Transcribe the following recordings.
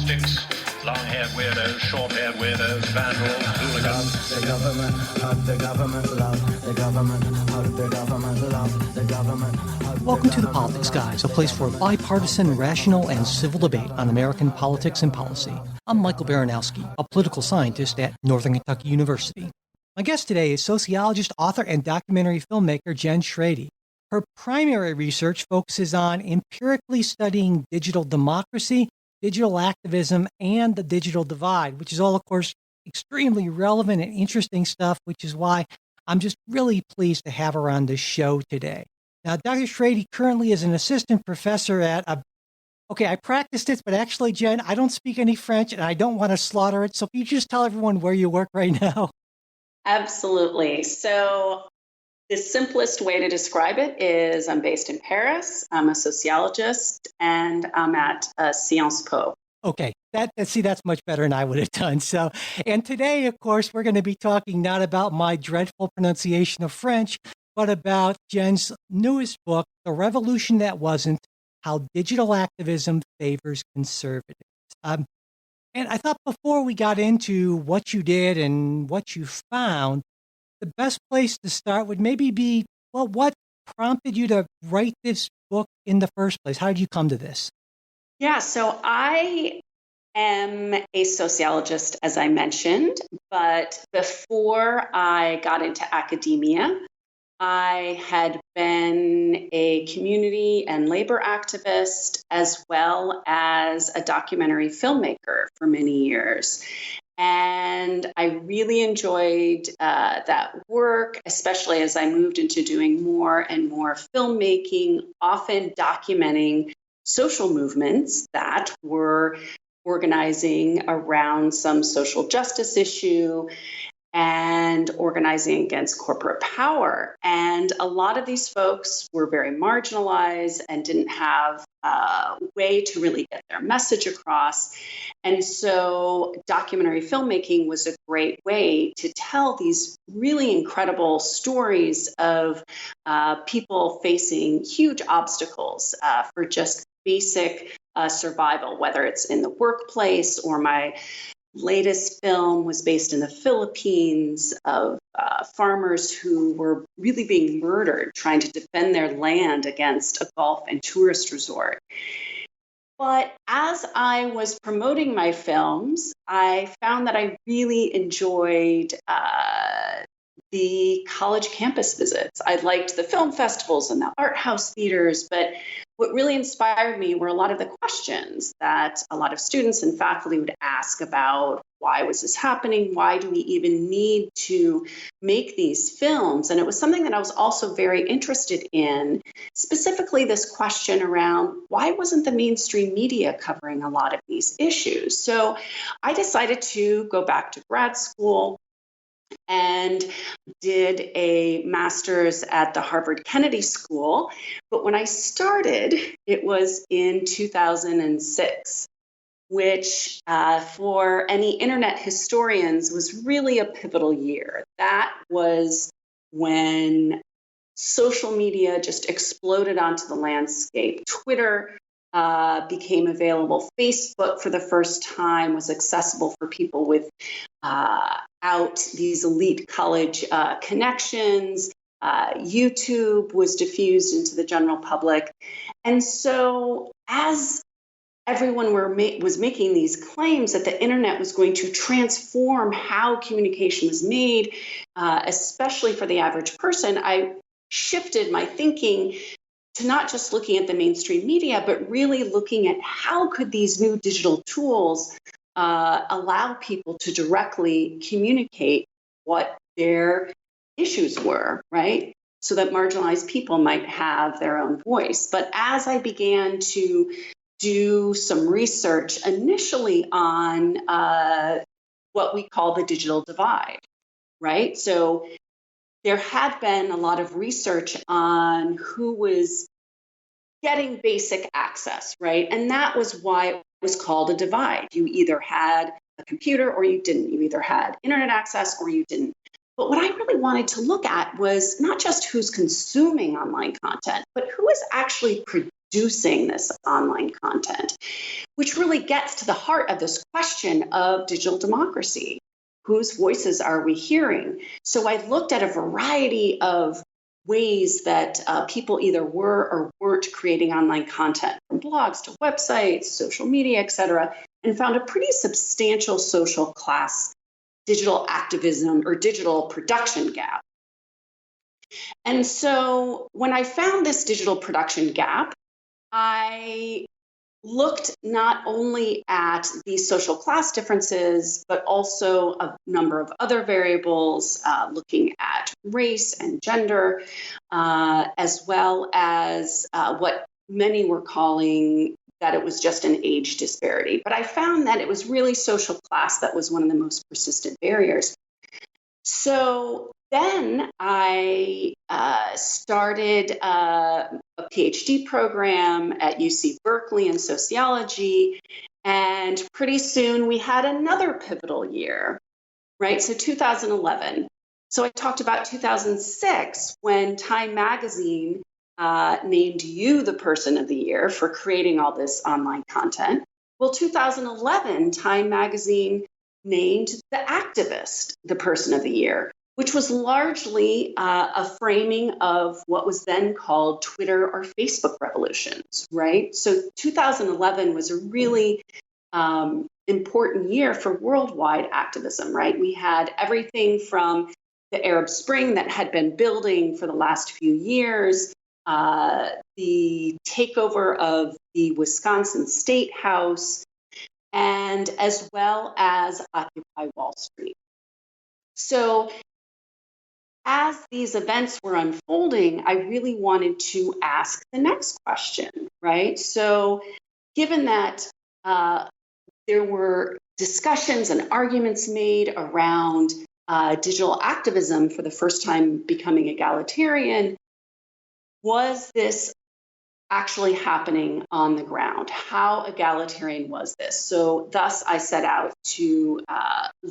sticks, long-haired weirdos, short-haired weirdos, vandals, hooligans. The government, hug the government, love the government, hug the government, love the government. Welcome to The Politics Guys, a place for bipartisan, rational, and civil debate on American politics and policy. I'm Michael Baranowski, a political scientist at Northern Kentucky University. My guest today is sociologist, author, and documentary filmmaker Jen Schradie. Her primary research focuses on empirically studying digital democracy, digital activism, and the digital divide, which is all, of course, extremely relevant and interesting stuff, which is why I'm just really pleased to have her on the show today. Now, Dr. Schradie currently is an assistant professor at I practiced it, but actually, Jen, I don't speak any French and I don't want to slaughter it. So can you just tell everyone where you work right now? Absolutely. So the simplest way to describe it is I'm based in Paris. I'm a sociologist and I'm at Sciences Po. Okay, that's much better than I would have done. So, and today, of course, we're going to be talking not about my dreadful pronunciation of French, but about Jen's newest book, The Revolution That Wasn't: How Digital Activism Favors Conservatives. And I thought before we got into what you did and what you found, the best place to start would maybe be, well, what prompted you to write this book in the first place? How did you come to this? Yeah, so I am a sociologist, as I mentioned, but before I got into academia, I had been a community and labor activist as well as a documentary filmmaker for many years. And I really enjoyed that work, especially as I moved into doing more and more filmmaking, often documenting social movements that were organizing around some social justice issue and organizing against corporate power. And a lot of these folks were very marginalized and didn't have a way to really get their message across. And so documentary filmmaking was a great way to tell these really incredible stories of people facing huge obstacles for just basic survival, whether it's in the workplace or my latest film was based in the Philippines of farmers who were really being murdered trying to defend their land against a golf and tourist resort. But as I was promoting my films, I found that I really enjoyed the college campus visits. I liked the film festivals and the art house theaters, but what really inspired me were a lot of the questions that a lot of students and faculty would ask about why was this happening? Why do we even need to make these films? And it was something that I was also very interested in, specifically this question around why wasn't the mainstream media covering a lot of these issues? So I decided to go back to grad school and did a master's at the Harvard Kennedy School. But when I started, it was in 2006, which for any internet historians was really a pivotal year. That was when social media just exploded onto the landscape. Twitter became available. Facebook, for the first time, was accessible for people without these elite college connections. YouTube was diffused into the general public. And so as everyone was making these claims that the internet was going to transform how communication was made, especially for the average person, I shifted my thinking to not just looking at the mainstream media, but really looking at how could these new digital tools allow people to directly communicate what their issues were, right? So that marginalized people might have their own voice. But as I began to do some research initially on what we call the digital divide, right? So there had been a lot of research on who was getting basic access, right? And that was why it was called a divide. You either had a computer or you didn't. You either had internet access or you didn't. But what I really wanted to look at was not just who's consuming online content, but who is actually producing this online content, which really gets to the heart of this question of digital democracy. Whose voices are we hearing? So I looked at a variety of ways that people either were or weren't creating online content, from blogs to websites, social media, et cetera, and found a pretty substantial social class digital activism or digital production gap. And so when I found this digital production gap, I looked not only at these social class differences, but also a number of other variables, looking at race and gender, as well as what many were calling that it was just an age disparity. But I found that it was really social class that was one of the most persistent barriers. So then I started a PhD program at UC Berkeley in sociology, and pretty soon we had another pivotal year, right? So 2011. So I talked about 2006 when Time Magazine named you the Person of the Year for creating all this online content. Well, 2011, Time Magazine named the activist the Person of the Year, which was largely a framing of what was then called Twitter or Facebook revolutions, right? So 2011 was a really important year for worldwide activism, right? We had everything from the Arab Spring that had been building for the last few years, the takeover of the Wisconsin State House, and as well as Occupy Wall Street. So as these events were unfolding, I really wanted to ask the next question, right? So given that there were discussions and arguments made around digital activism for the first time becoming egalitarian, was this actually happening on the ground? How egalitarian was this? So thus I set out to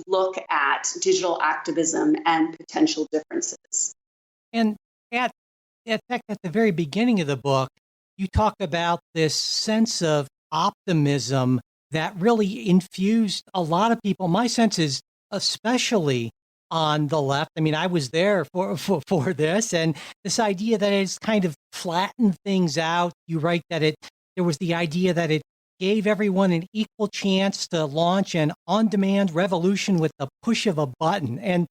look at digital activism and potential differences. And in fact, at the very beginning of the book, you talk about this sense of optimism that really infused a lot of people. My sense is especially on the left. I mean, I was there for this, and this idea that it's kind of flattened things out. You write that there was the idea that it gave everyone an equal chance to launch an on-demand revolution with the push of a button. And,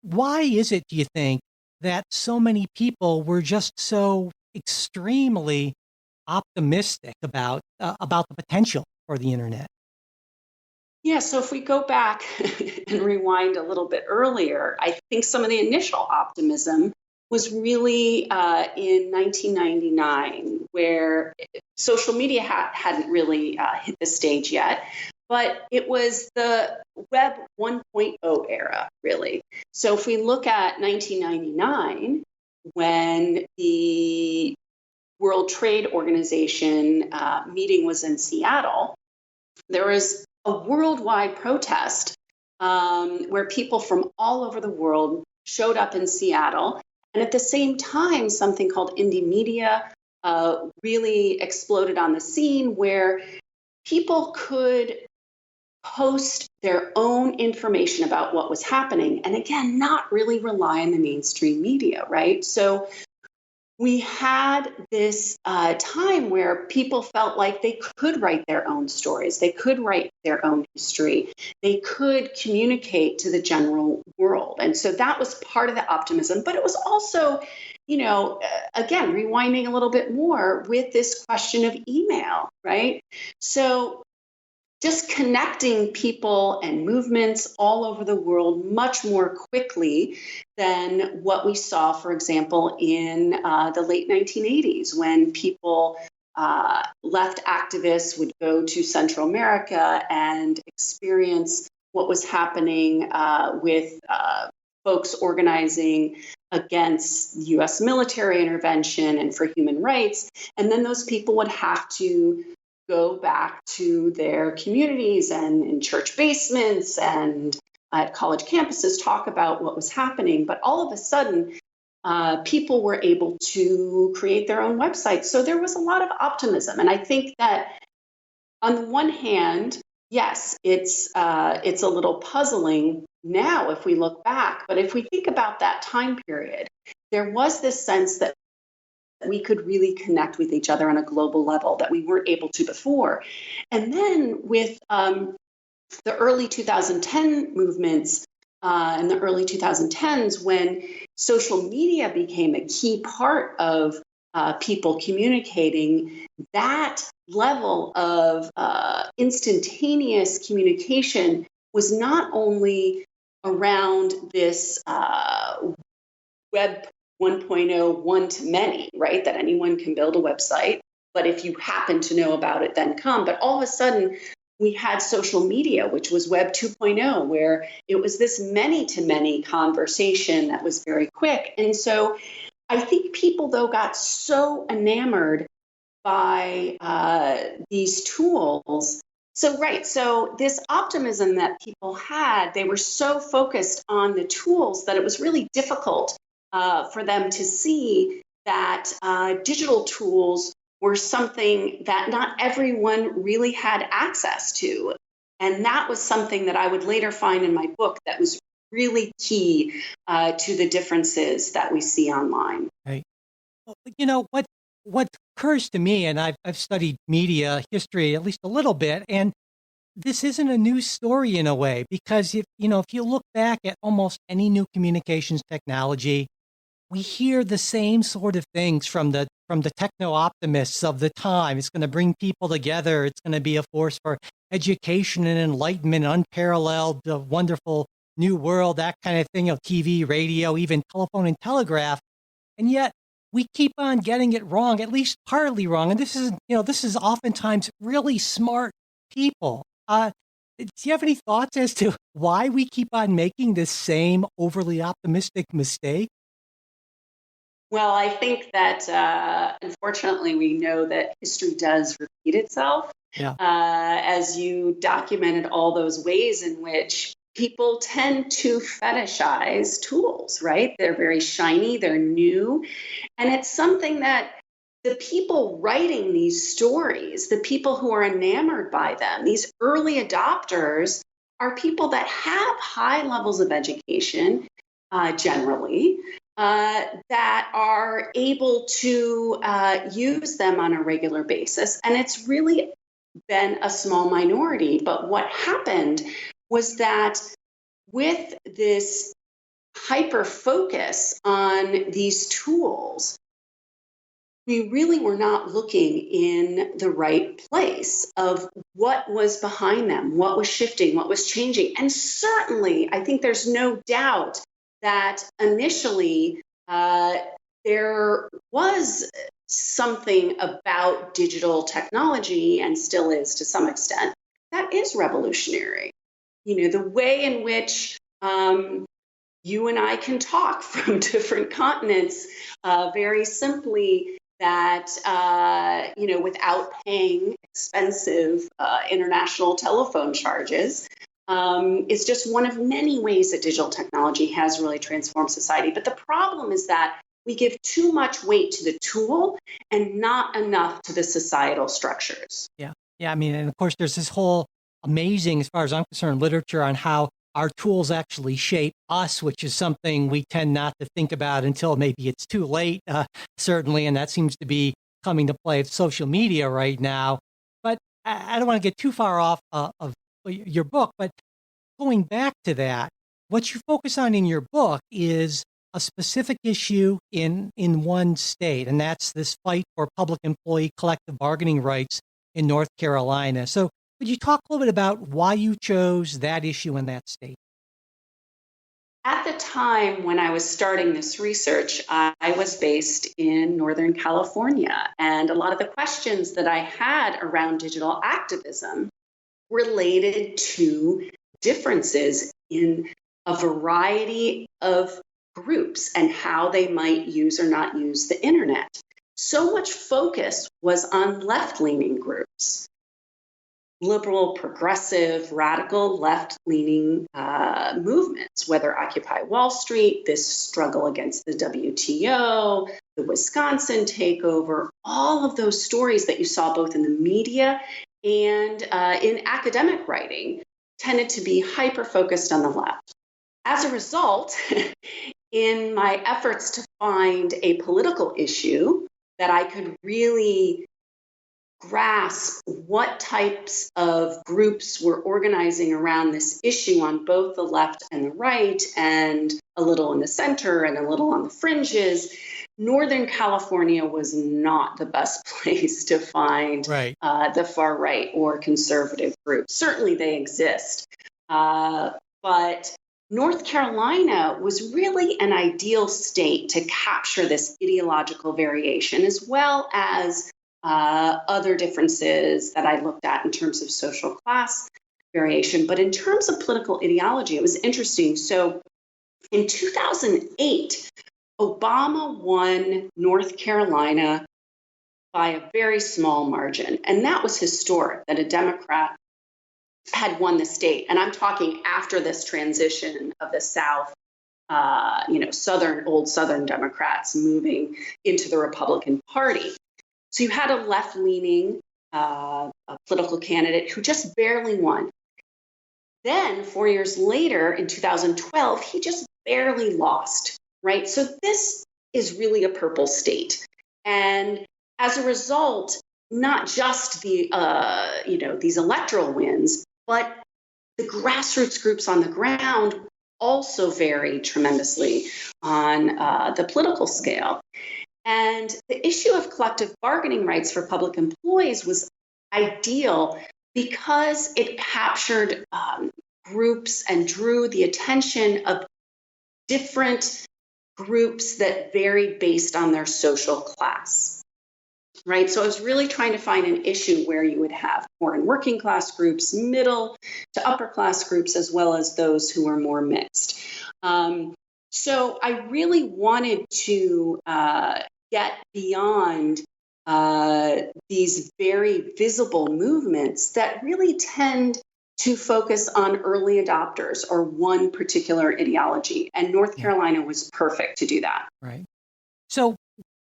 why is it, do you think, that so many people were just so extremely optimistic about the potential for the internet? Yeah, so if we go back and rewind a little bit earlier, I think some of the initial optimism was really in 1999, where social media hadn't really hit the stage yet, but it was the Web 1.0 era, really. So if we look at 1999, when the World Trade Organization meeting was in Seattle, there was a worldwide protest where people from all over the world showed up in Seattle. And at the same time, something called indie media really exploded on the scene, where people could post their own information about what was happening. And again, not really rely on the mainstream media, right? So we had this time where people felt like they could write their own stories, they could write their own history, they could communicate to the general world. And so that was part of the optimism, but it was also, again, rewinding a little bit more with this question of email, right? So just connecting people and movements all over the world much more quickly than what we saw, for example, in the late 1980s, when people, left activists, would go to Central America and experience what was happening with folks organizing against U.S. military intervention and for human rights. And then those people would have to go back to their communities and in church basements and at college campuses, talk about what was happening. But all of a sudden, people were able to create their own websites. So there was a lot of optimism. And I think that on the one hand, yes, it's a little puzzling now if we look back. But if we think about that time period, there was this sense that we could really connect with each other on a global level that we weren't able to before. And then with the early 2010 movements in the early 2010s, when social media became a key part of people communicating, that level of instantaneous communication was not only around this web 1.0 one-to-many, right? That anyone can build a website, but if you happen to know about it, then come. But all of a sudden, we had social media, which was Web 2.0, where it was this many-to-many conversation that was very quick. And so I think people, though, got so enamored by these tools. So this optimism that people had, they were so focused on the tools that it was really difficult for them to see that digital tools were something that not everyone really had access to. And that was something that I would later find in my book that was really key to the differences that we see online. Right. Well, you know, what occurs to me, and I've studied media history at least a little bit, and this isn't a new story in a way, because if you look back at almost any new communications technology, we hear the same sort of things from the techno optimists of the time. It's going to bring people together. It's going to be a force for education and enlightenment, unparalleled, wonderful new world, that kind of thing. TV, radio, even telephone and telegraph, and yet we keep on getting it wrong, at least partly wrong. And this is oftentimes really smart people. Do you have any thoughts as to why we keep on making this same overly optimistic mistake? Well, I think that unfortunately we know that history does repeat itself. Yeah. As you documented all those ways in which people tend to fetishize tools, right? They're very shiny, they're new. And it's something that the people writing these stories, the people who are enamored by them, these early adopters are people that have high levels of education generally. That are able to use them on a regular basis. And it's really been a small minority. But what happened was that with this hyper focus on these tools, we really were not looking in the right place of what was behind them, what was shifting, what was changing. And certainly, I think there's no doubt that initially there was something about digital technology, and still is to some extent, that is revolutionary. The way in which you and I can talk from different continents very simply, that without paying expensive international telephone charges. Is just one of many ways that digital technology has really transformed society. But the problem is that we give too much weight to the tool and not enough to the societal structures. Yeah. I mean, and of course, there's this whole amazing, as far as I'm concerned, literature on how our tools actually shape us, which is something we tend not to think about until maybe it's too late, certainly. And that seems to be coming to play with social media right now. But I don't want to get too far off of your book, but going back to that, what you focus on in your book is a specific issue in one state, and that's this fight for public employee collective bargaining rights in North Carolina. So could you talk a little bit about why you chose that issue in that state? At the time when I was starting this research, I was based in Northern California, and a lot of the questions that I had around digital activism related to differences in a variety of groups and how they might use or not use the internet. So much focus was on left-leaning groups, liberal, progressive, radical, left-leaning movements, whether Occupy Wall Street, this struggle against the WTO, the Wisconsin takeover, all of those stories that you saw both in the media and in academic writing tended to be hyper-focused on the left. As a result, in my efforts to find a political issue that I could really grasp what types of groups were organizing around this issue on both the left and the right, and a little in the center and a little on the fringes, Northern California was not the best place to find the far right or conservative groups. Certainly they exist, but North Carolina was really an ideal state to capture this ideological variation, as well as other differences that I looked at in terms of social class variation. But in terms of political ideology, it was interesting. So in 2008, Obama won North Carolina by a very small margin. And that was historic, that a Democrat had won the state. And I'm talking after this transition of the South, old Southern Democrats moving into the Republican Party. So you had a left-leaning political candidate who just barely won. Then 4 years later, in 2012, he just barely lost, right? So this is really a purple state. And as a result, not just the, these electoral wins, but the grassroots groups on the ground also vary tremendously on the political scale. And the issue of collective bargaining rights for public employees was ideal because it captured groups and drew the attention of different groups that varied based on their social class, right? So I was really trying to find an issue where you would have poor and working class groups, middle to upper class groups, as well as those who were more mixed. So I really wanted to get beyond these very visible movements that really tend to focus on early adopters or one particular ideology. And North Carolina was perfect to do that. Right. So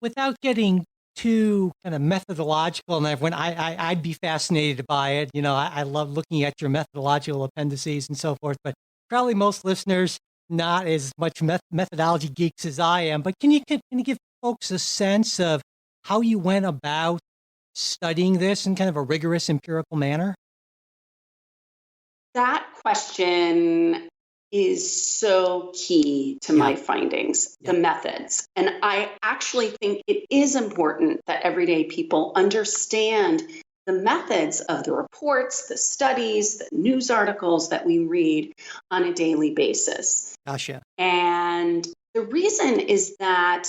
without getting too kind of methodological, and everyone, I'd be fascinated by it. You know, I love looking at your methodological appendices and so forth, but probably most listeners not as much methodology geeks as I am. But can you give folks a sense of how you went about studying this in kind of a rigorous empirical manner? That question is so key to my findings, the methods. And I actually think it is important that everyday people understand the methods of the reports, the studies, the news articles that we read on a daily basis. Gotcha. And the reason is that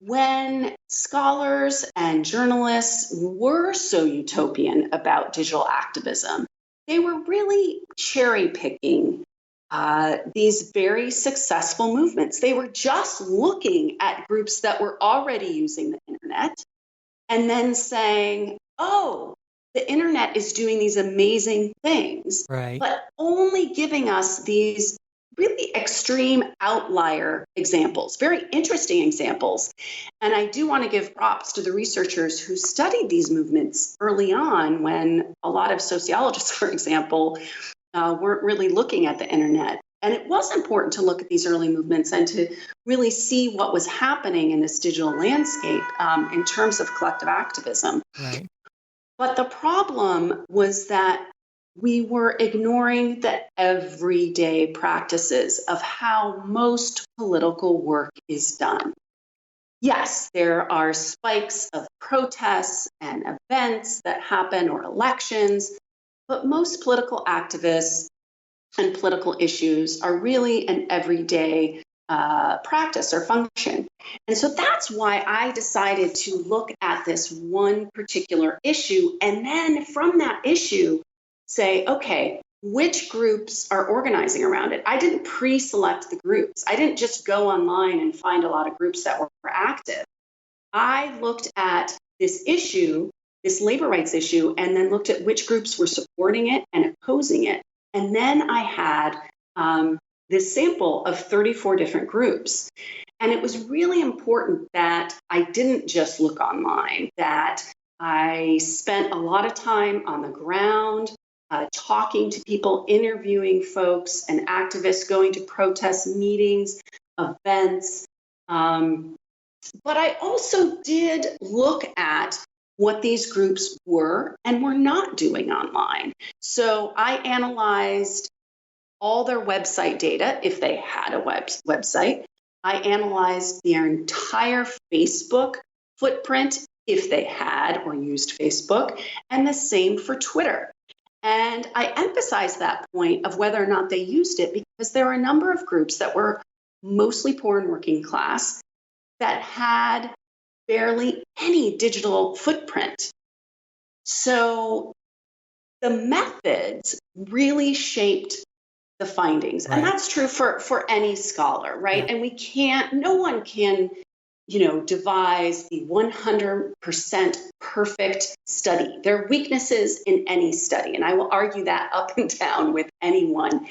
when scholars and journalists were so utopian about digital activism, they were really cherry picking these very successful movements. They were just looking at groups that were already using the internet and then saying, oh, the internet is doing these amazing things, but only giving us these really extreme outlier examples, very interesting examples. And I do want to give props to the researchers who studied these movements early on when a lot of sociologists, for example, weren't really looking at the internet. And it was important to look at these early movements and to really see what was happening in this digital landscape in terms of collective activism. Right. But the problem was that we were ignoring the everyday practices of how most political work is done. Yes, there are spikes of protests and events that happen or elections, but most political activists and political issues are really an everyday practice or function. And so that's why I decided to look at this one particular issue, and then from that issue, say, okay, which groups are organizing around it? I didn't pre-select the groups. I didn't just go online and find a lot of groups that were active. I looked at this issue, this labor rights issue, and then looked at which groups were supporting it and opposing it. And then I had this sample of 34 different groups. And it was really important that I didn't just look online, that I spent a lot of time on the ground, talking to people, interviewing folks and activists, going to protest meetings, events. But I also did look at what these groups were and were not doing online. So I analyzed all their website data, if they had a website. I analyzed their entire Facebook footprint, if they had or used Facebook, and the same for Twitter. And I emphasize that point of whether or not they used it because there are a number of groups that were mostly poor and working class that had barely any digital footprint. So the methods really shaped the findings. Right. And that's true for any scholar, right? Yeah. And no one can, devise the 100% perfect study. There are weaknesses in any study, and I will argue that up and down with anyone.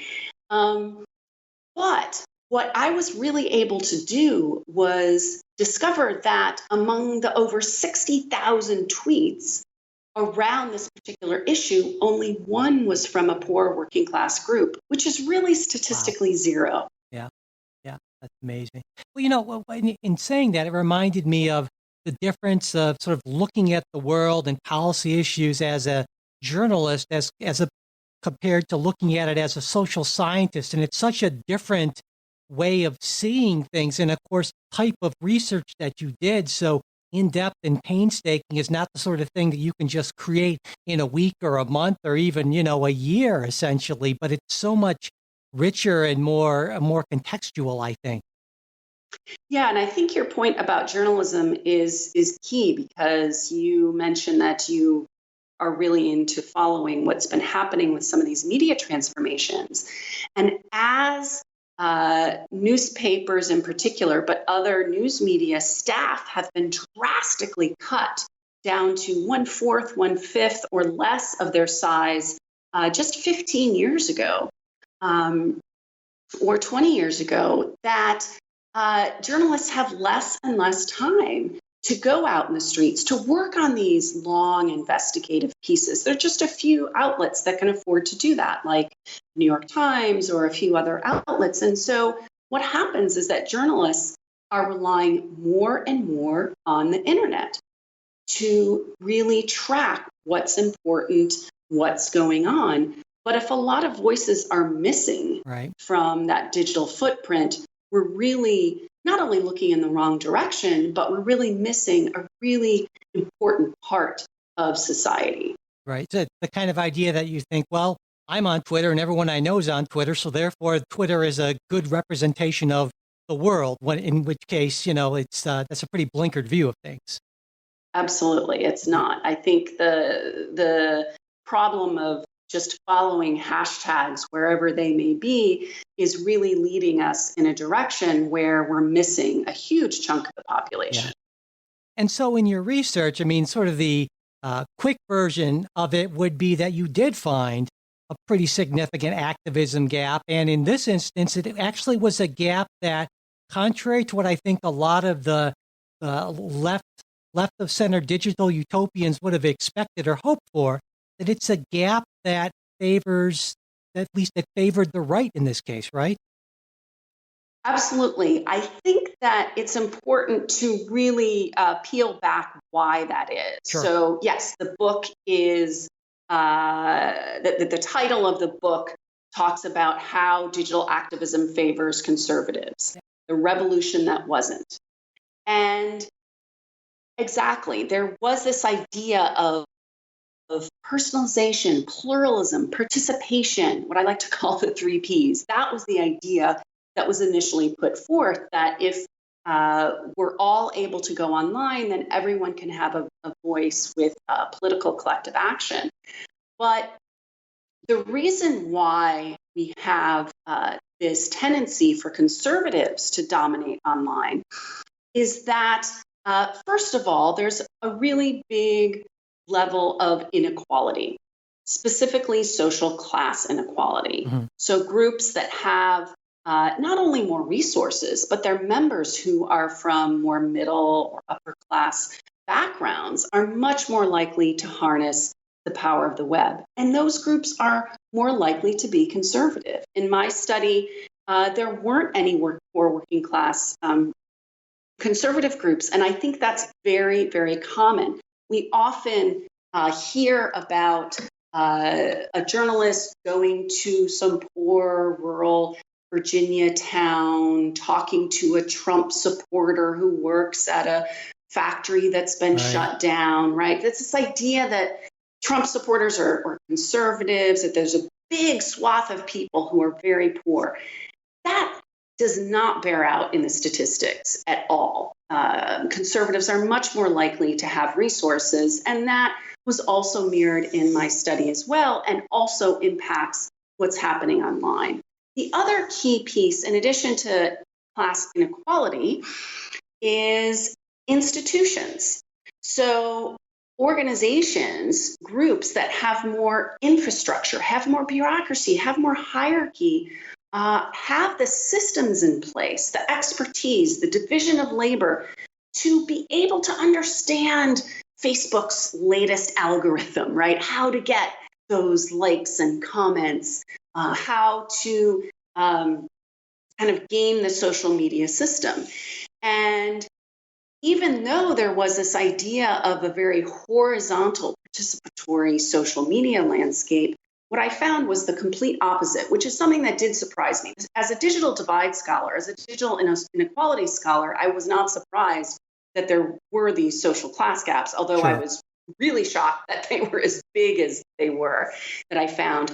But what I was really able to do was discover that among the over 60,000 tweets around this particular issue, only one was from a poor working class group, which is really statistically zero. Yeah. Yeah. That's amazing. Well, in saying that, it reminded me of the difference of sort of looking at the world and policy issues as a journalist compared to looking at it as a social scientist. And it's such a different way of seeing things. And of course, type of research that you did. So in-depth and painstaking is not the sort of thing that you can just create in a week or a month or even, a year, essentially. But it's so much richer and more contextual, I think. Yeah, and I think your point about journalism is key because you mentioned that you are really into following what's been happening with some of these media transformations. And as newspapers in particular, but other news media staff have been drastically cut down to 1/4, 1/5, or less of their size just 15 years ago or 20 years ago, that journalists have less and less time to go out in the streets to work on these long investigative pieces. There are just a few outlets that can afford to do that, like New York Times or a few other outlets. And so what happens is that journalists are relying more and more on the internet to really track what's important, what's going on. But if a lot of voices are missing from that digital footprint, we're really not only looking in the wrong direction, but we're really missing a really important part of society. Right. So the kind of idea that you think, well, I'm on Twitter and everyone I know is on Twitter, so therefore Twitter is a good representation of the world, in which case, it's that's a pretty blinkered view of things. Absolutely. It's not. I think the problem of just following hashtags wherever they may be is really leading us in a direction where we're missing a huge chunk of the population. Yeah. And so in your research, sort of the quick version of it would be that you did find a pretty significant activism gap. And in this instance, it actually was a gap that, contrary to what I think a lot of the left of center digital utopians would have expected or hoped for, that it's a gap that favored the right in this case, right? Absolutely. I think that it's important to really peel back why that is. Sure. So, yes, the book is, the title of the book talks about how digital activism favors conservatives, the revolution that wasn't. And exactly, there was this idea of personalization, pluralism, participation, what I like to call the 3 Ps. That was the idea that was initially put forth, that if we're all able to go online, then everyone can have a voice with political collective action. But the reason why we have this tendency for conservatives to dominate online is that, first of all, there's a really big level of inequality, specifically social class inequality. Mm-hmm. So groups that have not only more resources, but their members who are from more middle or upper class backgrounds are much more likely to harness the power of the web. And those groups are more likely to be conservative. In my study, there weren't any poor working class conservative groups. And I think that's very, very common. We often hear about a journalist going to some poor rural Virginia town, talking to a Trump supporter who works at a factory that's been shut down, right? It's this idea that Trump supporters are conservatives, that there's a big swath of people who are very poor. That does not bear out in the statistics at all. Conservatives are much more likely to have resources, and that was also mirrored in my study as well, and also impacts what's happening online. The other key piece, in addition to class inequality, is institutions. So organizations, groups that have more infrastructure, have more bureaucracy, have more hierarchy, have the systems in place, the expertise, the division of labor to be able to understand Facebook's latest algorithm, right? How to get those likes and comments, how to kind of game the social media system. And even though there was this idea of a very horizontal, participatory social media landscape, what I found was the complete opposite, which is something that did surprise me. As a digital divide scholar, as a digital inequality scholar, I was not surprised that there were these social class gaps, although I was really shocked that they were as big as they were, that I found.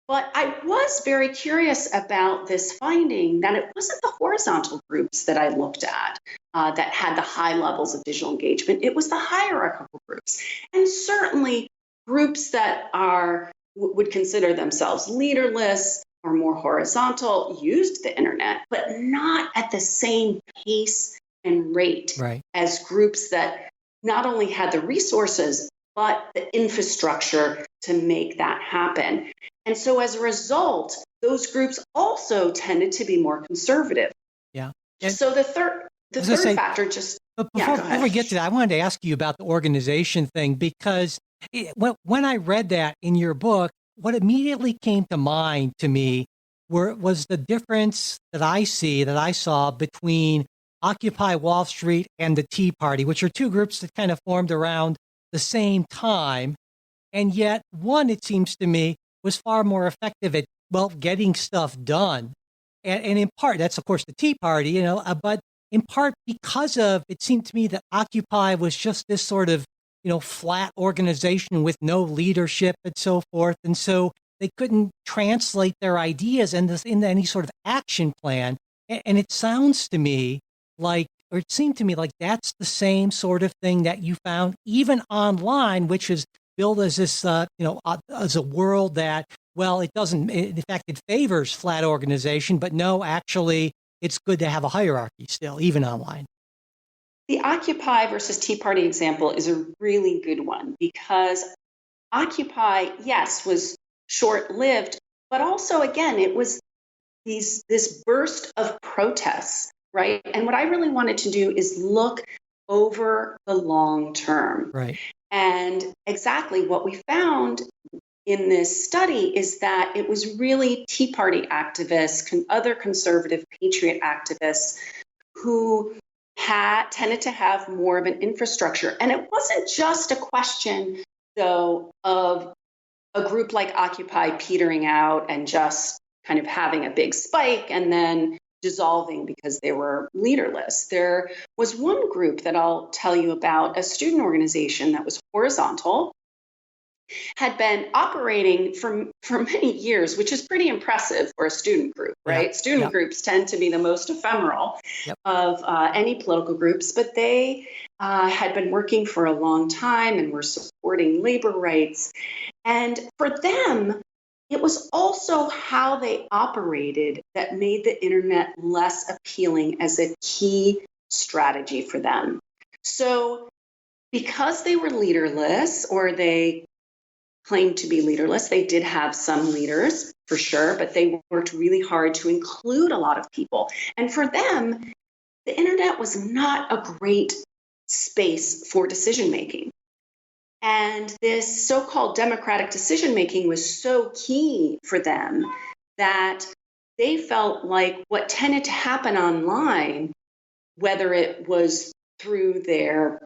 But I was very curious about this finding that it wasn't the horizontal groups that I looked at that had the high levels of digital engagement. It was the hierarchical groups. And certainly groups that would consider themselves leaderless or more horizontal used the internet, but not at the same pace and rate as groups that not only had the resources, but the infrastructure to make that happen. And so as a result, those groups also tended to be more conservative. Yeah. So the third factor just... Before we get to that, I wanted to ask you about the organization thing, because when I read that in your book, what immediately came to mind to me was the difference that I saw between Occupy Wall Street and the Tea Party, which are two groups that kind of formed around the same time. And yet one, it seems to me, was far more effective at, getting stuff done. And in part, that's of course the Tea Party, but in part because of, it seemed to me that Occupy was just this sort of, flat organization with no leadership and so forth. And so they couldn't translate their ideas into any sort of action plan. And it sounds to me like, or it seemed to me like that's the same sort of thing that you found even online, which is billed as this, as a world that, it doesn't, in fact, it favors flat organization, but no, actually, it's good to have a hierarchy still, even online. The Occupy versus Tea Party example is a really good one because Occupy, yes, was short-lived, but also, again, it was this burst of protests, right? And what I really wanted to do is look over the long term. Right. And exactly what we found in this study is that it was really Tea Party activists, other conservative patriot activists who tended to have more of an infrastructure. And it wasn't just a question, though, of a group like Occupy petering out and just kind of having a big spike and then dissolving because they were leaderless. There was one group that I'll tell you about, a student organization that was horizontal, had been operating for many years, which is pretty impressive for a student group, right? Yeah. Student groups tend to be the most ephemeral of any political groups, but they had been working for a long time and were supporting labor rights. And for them, it was also how they operated that made the internet less appealing as a key strategy for them. So because they were leaderless, or they claimed to be leaderless, they did have some leaders for sure, but they worked really hard to include a lot of people. And for them, the internet was not a great space for decision making. And this so-called democratic decision making was so key for them that they felt like what tended to happen online, whether it was through their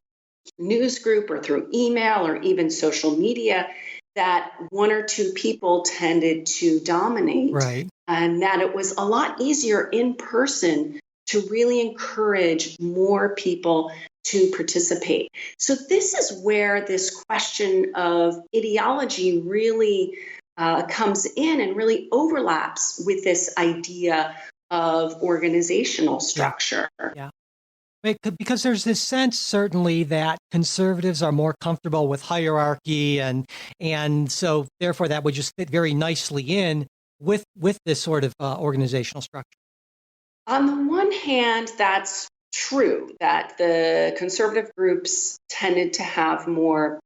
news group or through email or even social media, that one or two people tended to dominate, Right. and that it was a lot easier in person to really encourage more people to participate. So this is where this question of ideology really comes in and really overlaps with this idea of organizational structure. Yeah. Because there's this sense, certainly, that conservatives are more comfortable with hierarchy, and so therefore that would just fit very nicely in with this sort of organizational structure. On the one hand, that's true that the conservative groups tended to have more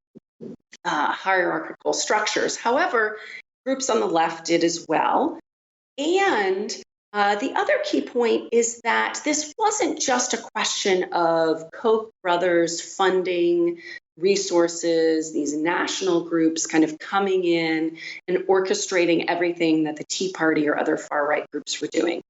hierarchical structures. However, groups on the left did as well. And the other key point is that this wasn't just a question of Koch brothers funding resources, these national groups kind of coming in and orchestrating everything that the Tea Party or other far-right groups were doing.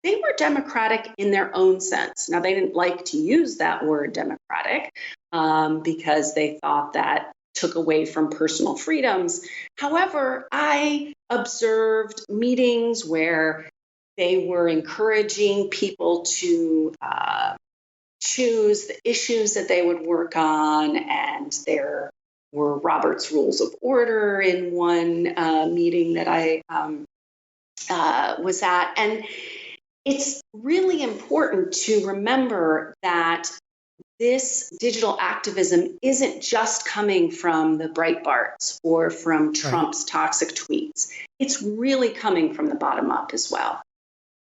They were democratic in their own sense. Now, they didn't like to use that word democratic because they thought that took away from personal freedoms. However, I observed meetings where they were encouraging people to choose the issues that they would work on, and there were Robert's Rules of Order in one meeting that I was at. And it's really important to remember that this digital activism isn't just coming from the Breitbarts or from Trump's toxic tweets. It's really coming from the bottom up as well.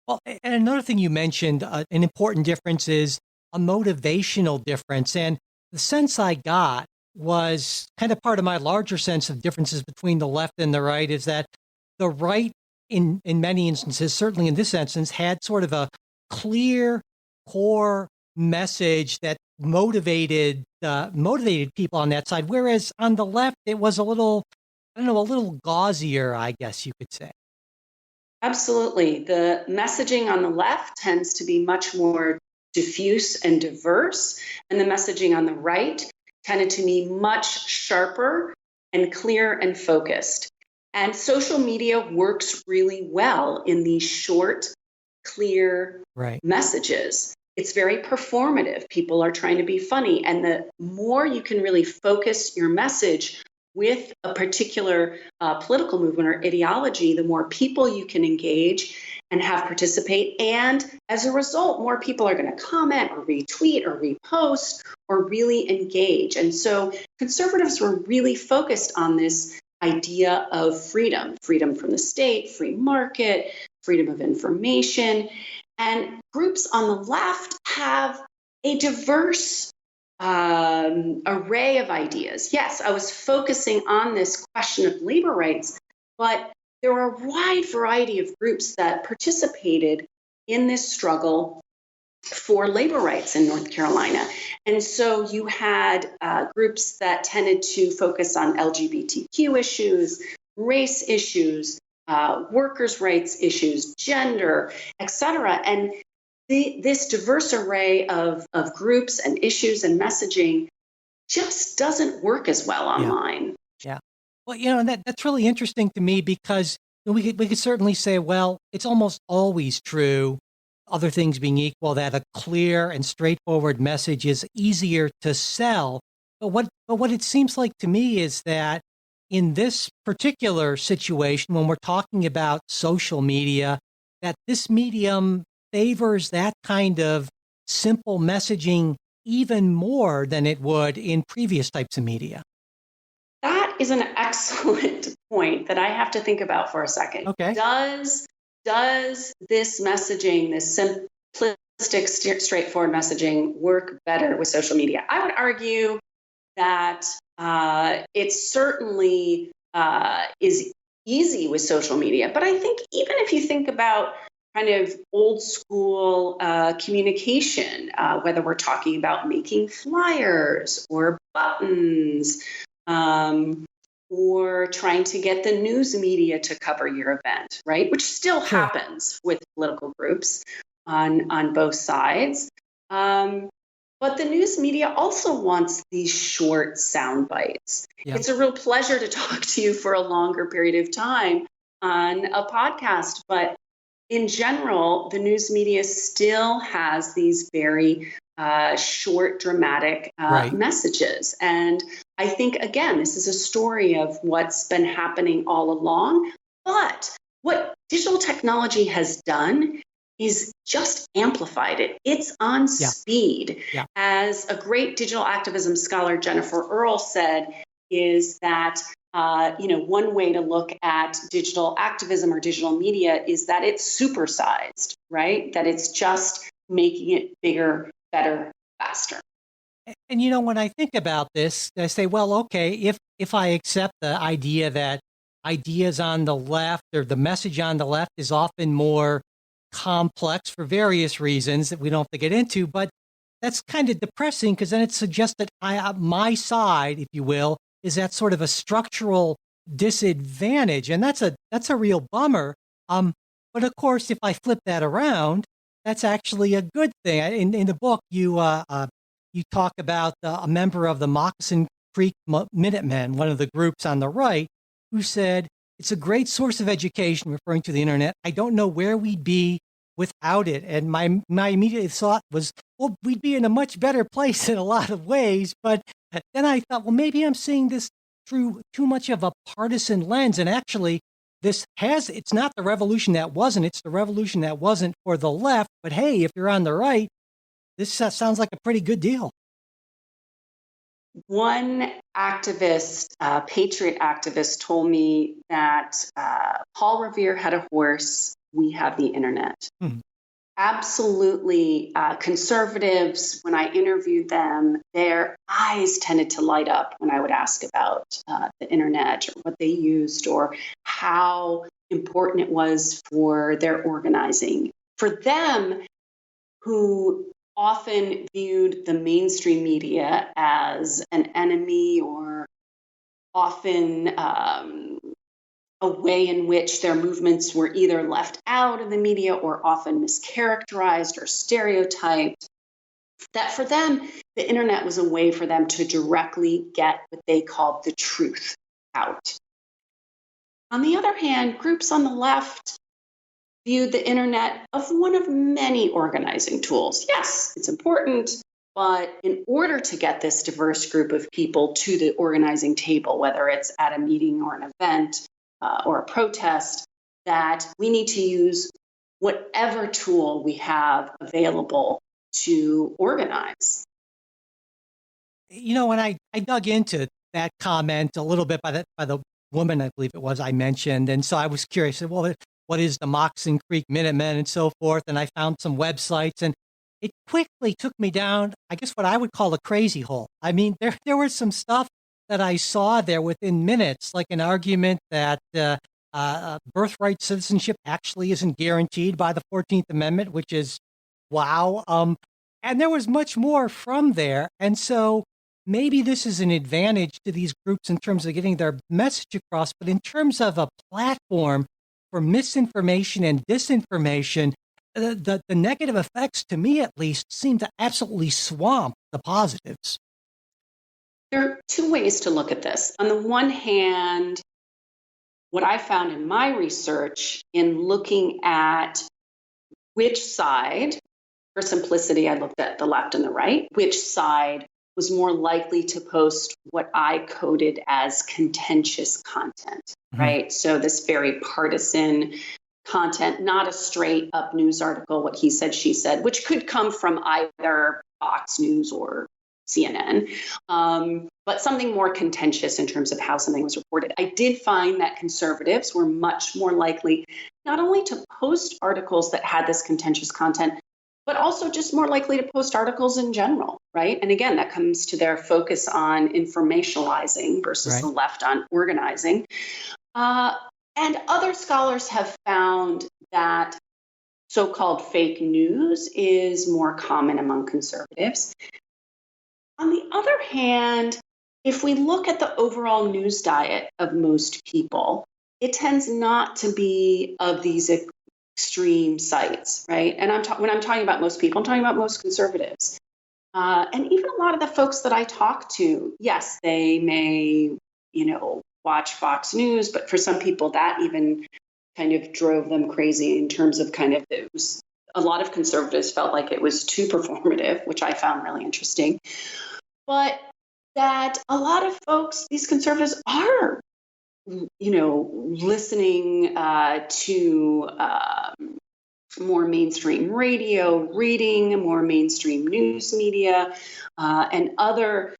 Well, and another thing you mentioned, an important difference is a motivational difference. And the sense I got was kind of part of my larger sense of differences between the left and the right, is that the right, in many instances, certainly in this instance, had sort of a clear core message that motivated people on that side, whereas on the left it was a little gauzier, I guess you could say. Absolutely. The messaging on the left tends to be much more diffuse and diverse, and the messaging on the right tended to be much sharper and clear and focused. And social media works really well in these short, clear messages. It's very performative. People are trying to be funny. And the more you can really focus your message with a particular political movement or ideology, the more people you can engage and have participate. And as a result, more people are going to comment or retweet or repost or really engage. And so conservatives were really focused on this idea of freedom from the state, free market, freedom of information. And groups on the left have a diverse array of ideas. Yes, I was focusing on this question of labor rights, but there were a wide variety of groups that participated in this struggle for labor rights in North Carolina. And so you had groups that tended to focus on LGBTQ issues, race issues, workers' rights issues, gender, et cetera. And this diverse array of groups and issues and messaging just doesn't work as well online. Yeah. Well, and that's really interesting to me, because we could certainly say, well, it's almost always true, other things being equal, that a clear and straightforward message is easier to sell. But what it seems like to me is that in this particular situation, when we're talking about social media, that this medium favors that kind of simple messaging even more than it would in previous types of media. That is an excellent point that I have to think about for a second. Okay. Does this messaging, this simplistic, straightforward messaging, work better with social media? I would argue that it certainly is easy with social media. But I think even if you think about kind of old school communication, whether we're talking about making flyers or buttons, or trying to get the news media to cover your event, right? Which still Sure. happens with political groups on both sides. But the news media also wants these short sound bites. Yeah. It's a real pleasure to talk to you for a longer period of time on a podcast, but in general, the news media still has these very short, dramatic Right. messages. And I think, again, this is a story of what's been happening all along. But what digital technology has done is just amplified it. It's on Yeah. speed. Yeah. As a great digital activism scholar, Jennifer Earle, said, is that one way to look at digital activism or digital media is that it's supersized, right? That it's just making it bigger, better, faster. And when I think about this, I say, well, okay, if I accept the idea that ideas on the left or the message on the left is often more complex for various reasons that we don't have to get into, but that's kind of depressing because then it suggests that my side, if you will, is at sort of a structural disadvantage, and that's a real bummer. But of course, if I flip that around, that's actually a good thing. In the book, you talk about a member of the Moccasin Creek Minutemen, one of the groups on the right, who said, it's a great source of education, referring to the internet. I don't know where we'd be without it. And my immediate thought was, well, we'd be in a much better place in a lot of ways. But then I thought, well, maybe I'm seeing this through too much of a partisan lens. And actually, it's not the revolution that wasn't, it's the revolution that wasn't for the left. But hey, if you're on the right, this sounds like a pretty good deal. One activist, patriot activist, told me that Paul Revere had a horse, we have the internet. Hmm. Absolutely. Conservatives, when I interviewed them, their eyes tended to light up when I would ask about the internet or what they used or how important it was for their organizing. For them, who often viewed the mainstream media as an enemy or often a way in which their movements were either left out of the media or often mischaracterized or stereotyped, that for them, the internet was a way for them to directly get what they called the truth out. On the other hand, groups on the left viewed the internet as one of many organizing tools. Yes, it's important, but in order to get this diverse group of people to the organizing table, whether it's at a meeting or an event or a protest, that we need to use whatever tool we have available to organize. When I dug into that comment a little bit by the woman, I believe it was, I mentioned, and so I was curious, well, what is the Moccasin Creek Minutemen and so forth, and I found some websites, and it quickly took me down, I guess, what I would call a crazy hole. I mean, there was some stuff that I saw there within minutes, like an argument that birthright citizenship actually isn't guaranteed by the 14th Amendment, which is wow. And there was much more from there. And so maybe this is an advantage to these groups in terms of getting their message across, but in terms of a platform for misinformation and disinformation, the negative effects, to me at least, seem to absolutely swamp the positives. There are two ways to look at this. On the one hand, what I found in my research in looking at which side, for simplicity, I looked at the left and the right, which side was more likely to post what I coded as contentious content, right? So this very partisan content, not a straight up news article, what he said, she said, which could come from either Fox News or CNN, but something more contentious in terms of how something was reported. I did find that conservatives were much more likely not only to post articles that had this contentious content, but also just more likely to post articles in general, right? And again, that comes to their focus on informationalizing versus the left on organizing. And other scholars have found that so-called fake news is more common among conservatives. On the other hand, if we look at the overall news diet of most people, it tends not to be of these extreme sites, right? And when I'm talking about most people, I'm talking about most conservatives. And even a lot of the folks that I talk to, yes, they may, watch Fox News, but for some people that even kind of drove them crazy in terms of a lot of conservatives felt like it was too performative, which I found really interesting. But that a lot of folks, these conservatives are, listening to more mainstream radio, reading more mainstream news media, and other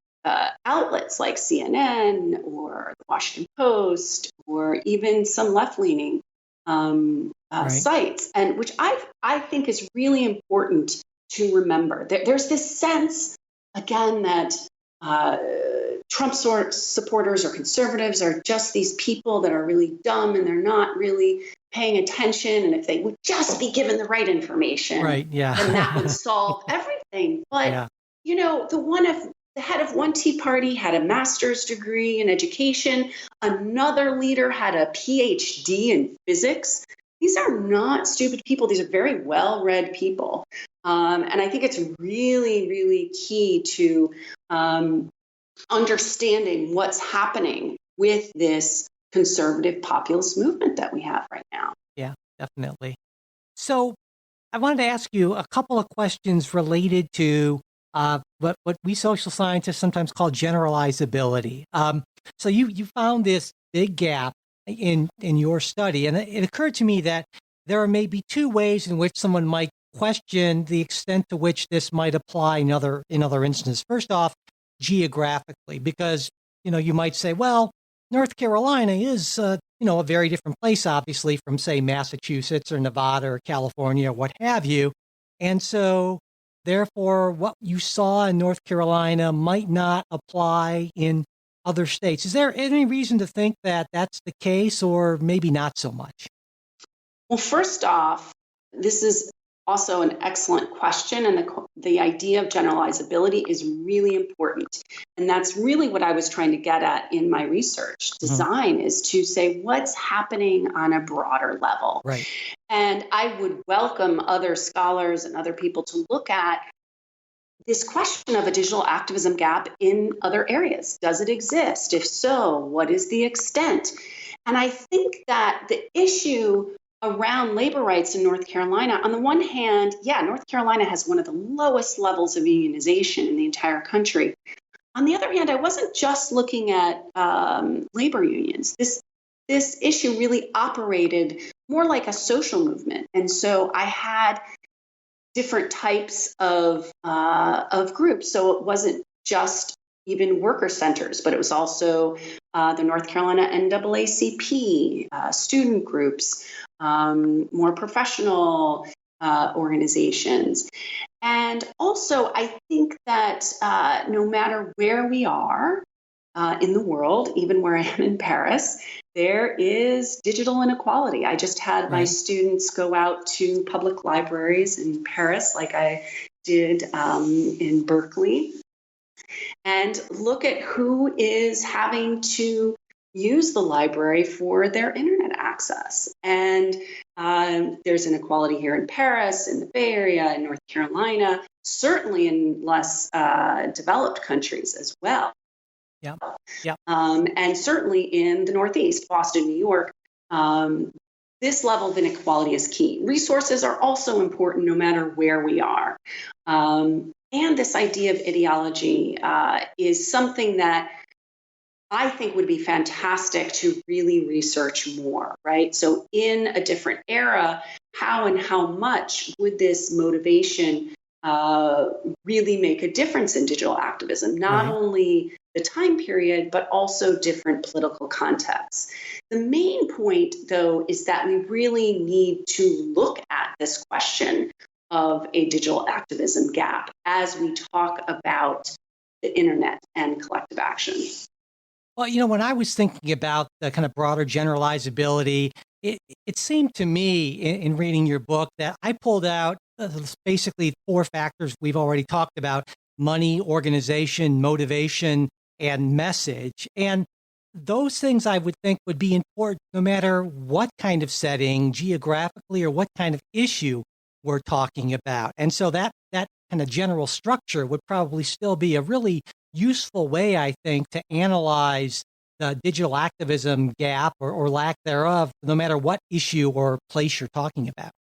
outlets like CNN or the Washington Post, or even some left-leaning sites, and which I think is really important to remember. There's this sense, again, that Trump supporters or conservatives are just these people that are really dumb and they're not really paying attention. And if they would just be given the right information, then that would solve everything. But, the head of one Tea Party had a master's degree in education. Another leader had a PhD in physics. These are not stupid people. These are very well-read people. And I think it's really, really key to understanding what's happening with this conservative populist movement that we have right now. Yeah, definitely. So I wanted to ask you a couple of questions related to what we social scientists sometimes call generalizability. So you found this big gap in your study, and it occurred to me that there are maybe two ways in which someone might question the extent to which this might apply in other instances. First off, geographically, because you might say, well, North Carolina is a very different place, obviously, from say Massachusetts or Nevada or California or what have you, and so therefore what you saw in North Carolina might not apply in other states. Is there any reason to think that that's the case, or maybe not so much? Well, first off, this is also an excellent question, and the idea of generalizability is really important. And that's really what I was trying to get at in my research. Design is to say what's happening on a broader level. Right. And I would welcome other scholars and other people to look at this question of a digital activism gap in other areas. Does it exist? If so, what is the extent? And I think that the issue around labor rights in North Carolina, on the one hand, North Carolina has one of the lowest levels of unionization in the entire country. On the other hand, I wasn't just looking at labor unions. This issue really operated more like a social movement. And so I had different types of groups. So it wasn't just even worker centers, but it was also the North Carolina NAACP, student groups, more professional organizations. And also, I think that no matter where we are in the world, even where I am in Paris, there is digital inequality. I just had my students go out to public libraries in Paris, like I did in Berkeley, and look at who is having to use the library for their internet access. And there's inequality here in Paris, in the Bay Area, in North Carolina, certainly in less developed countries as well. Yeah. And certainly in the Northeast, Boston, New York, this level of inequality is key. Resources are also important no matter where we are. And this idea of ideology is something that I think would be fantastic to really research more, right? So in a different era, how and how much would this motivation really make a difference in digital activism? Not only the time period, but also different political contexts. The main point, though, is that we really need to look at this question of a digital activism gap as we talk about the internet and collective action. Well, when I was thinking about the kind of broader generalizability, it, it seemed to me in reading your book that I pulled out basically four factors we've already talked about: money, organization, motivation, and message. And those things I would think would be important no matter what kind of setting, geographically, or what kind of issue we're talking about. And so that kind of general structure would probably still be a really useful way, I think, to analyze the digital activism gap or lack thereof, no matter what issue or place you're talking about.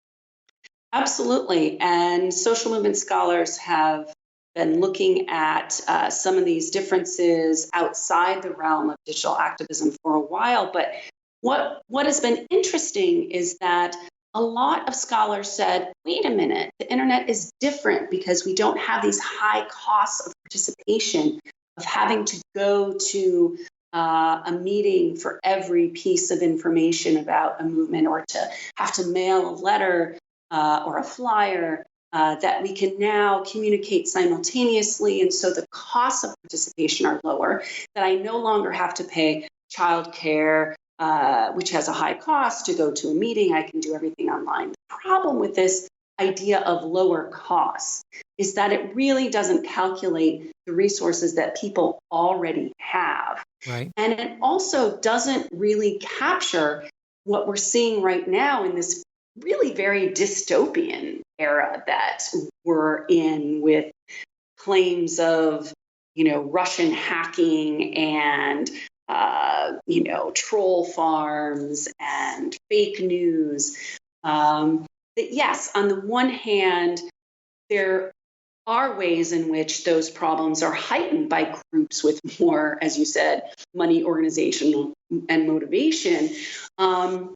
Absolutely. And social movement scholars have been looking at some of these differences outside the realm of digital activism for a while. But what has been interesting is that a lot of scholars said, wait a minute, the internet is different because we don't have these high costs of participation, of having to go to a meeting for every piece of information about a movement, or to have to mail a letter or a flyer, that we can now communicate simultaneously. And so the costs of participation are lower, that I no longer have to pay childcare, which has a high cost to go to a meeting. I can do everything online. The problem with this idea of lower costs is that it really doesn't calculate the resources that people already have. Right. And it also doesn't really capture what we're seeing right now in this really very dystopian era that we're in, with claims of, Russian hacking and, troll farms and fake news. That yes, on the one hand, there are ways in which those problems are heightened by groups with more, as you said, money, organization, and motivation. On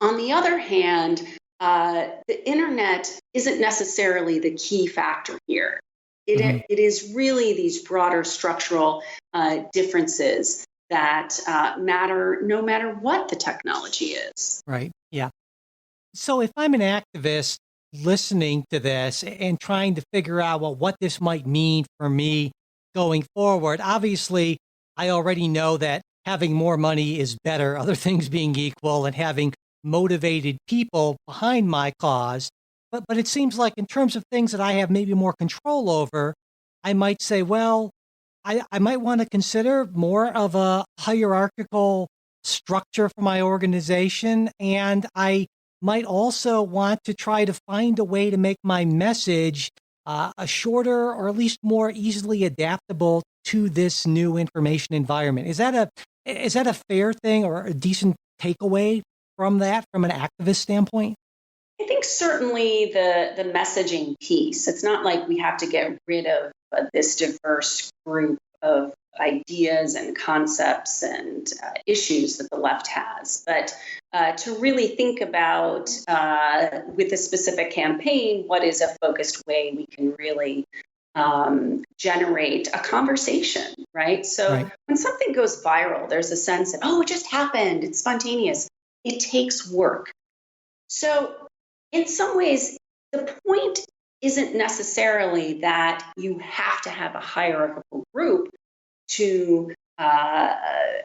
the other hand, the internet isn't necessarily the key factor here. It is really these broader structural differences that matter no matter what the technology is. Right. Yeah. So if I'm an activist listening to this and trying to figure out, well, what this might mean for me going forward, obviously, I already know that having more money is better, other things being equal, and having motivated people behind my cause. But it seems like in terms of things that I have maybe more control over, I might say, well, I might want to consider more of a hierarchical structure for my organization. And I might also want to try to find a way to make my message a shorter, or at least more easily adaptable to this new information environment. Is that a fair thing, or a decent takeaway from that, from an activist standpoint? I think certainly the messaging piece. It's not like we have to get rid of this diverse group of ideas and concepts and issues that the left has, but to really think about with a specific campaign, what is a focused way we can really generate a conversation, right? So Right. when something goes viral, there's a sense of, oh, it just happened, it's spontaneous. It takes work. So in some ways, the point isn't necessarily that you have to have a hierarchical group to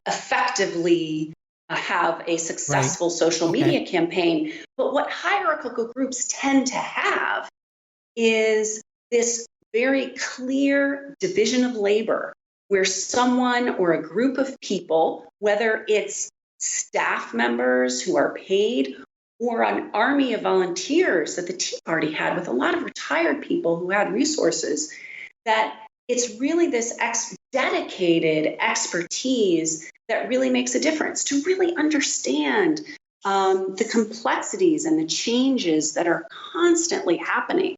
effectively have a successful social media campaign. But what hierarchical groups tend to have is this very clear division of labor, where someone or a group of people, whether it's staff members who are paid, or an army of volunteers that the Tea Party had, with a lot of retired people who had resources, that it's really this dedicated expertise that really makes a difference, to really understand the complexities and the changes that are constantly happening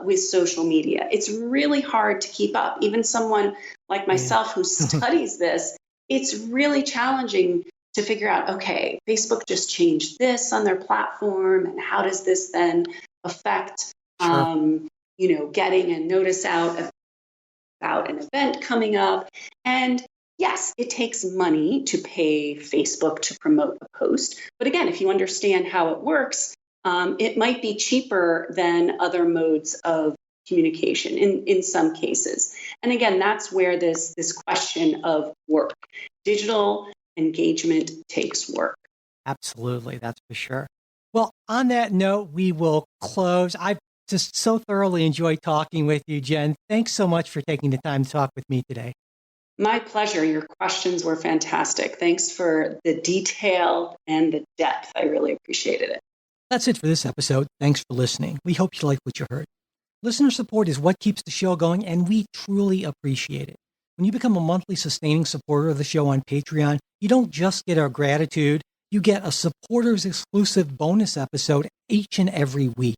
with social media. It's really hard to keep up. Even someone like myself who studies this, it's really challenging to figure out, okay, Facebook just changed this on their platform, and how does this then affect, getting a notice out about an event coming up? And yes, it takes money to pay Facebook to promote a post. But again, if you understand how it works, it might be cheaper than other modes of communication in some cases. And again, that's where this question of work, digital engagement takes work. Absolutely, that's for sure. Well, on that note, we will close. I've just so thoroughly enjoyed talking with you, Jen. Thanks so much for taking the time to talk with me today. My pleasure. Your questions were fantastic. Thanks for the detail and the depth. I really appreciated it. That's it for this episode. Thanks for listening. We hope you liked what you heard. Listener support is what keeps the show going, and we truly appreciate it. When you become a monthly sustaining supporter of the show on Patreon, you don't just get our gratitude, you get a supporters exclusive bonus episode each and every week.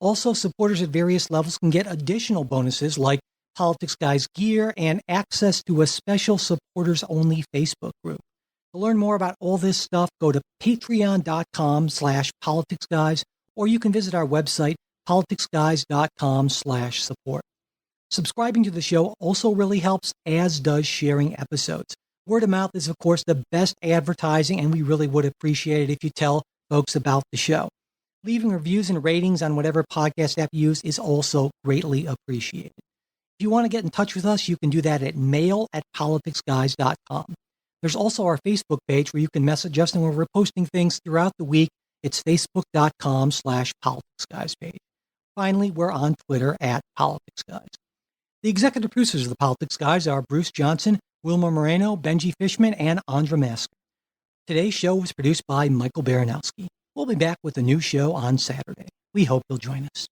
Also, supporters at various levels can get additional bonuses like Politics Guys gear and access to a special supporters only Facebook group. To learn more about all this stuff, go to patreon.com/politicsguys, or you can visit our website, politicsguys.com/support. Subscribing to the show also really helps, as does sharing episodes. Word of mouth is, of course, the best advertising, and we really would appreciate it if you tell folks about the show. Leaving reviews and ratings on whatever podcast app you use is also greatly appreciated. If you want to get in touch with us, you can do that at mail@politicsguys.com. There's also our Facebook page where you can message us, and we're posting things throughout the week. It's facebook.com/politicsguys page. Finally, we're on Twitter @politicsguys. The executive producers of the Politics Guys are Bruce Johnson, Wilma Moreno, Benji Fishman, and Andra Masker. Today's show was produced by Michael Baranowski. We'll be back with a new show on Saturday. We hope you'll join us.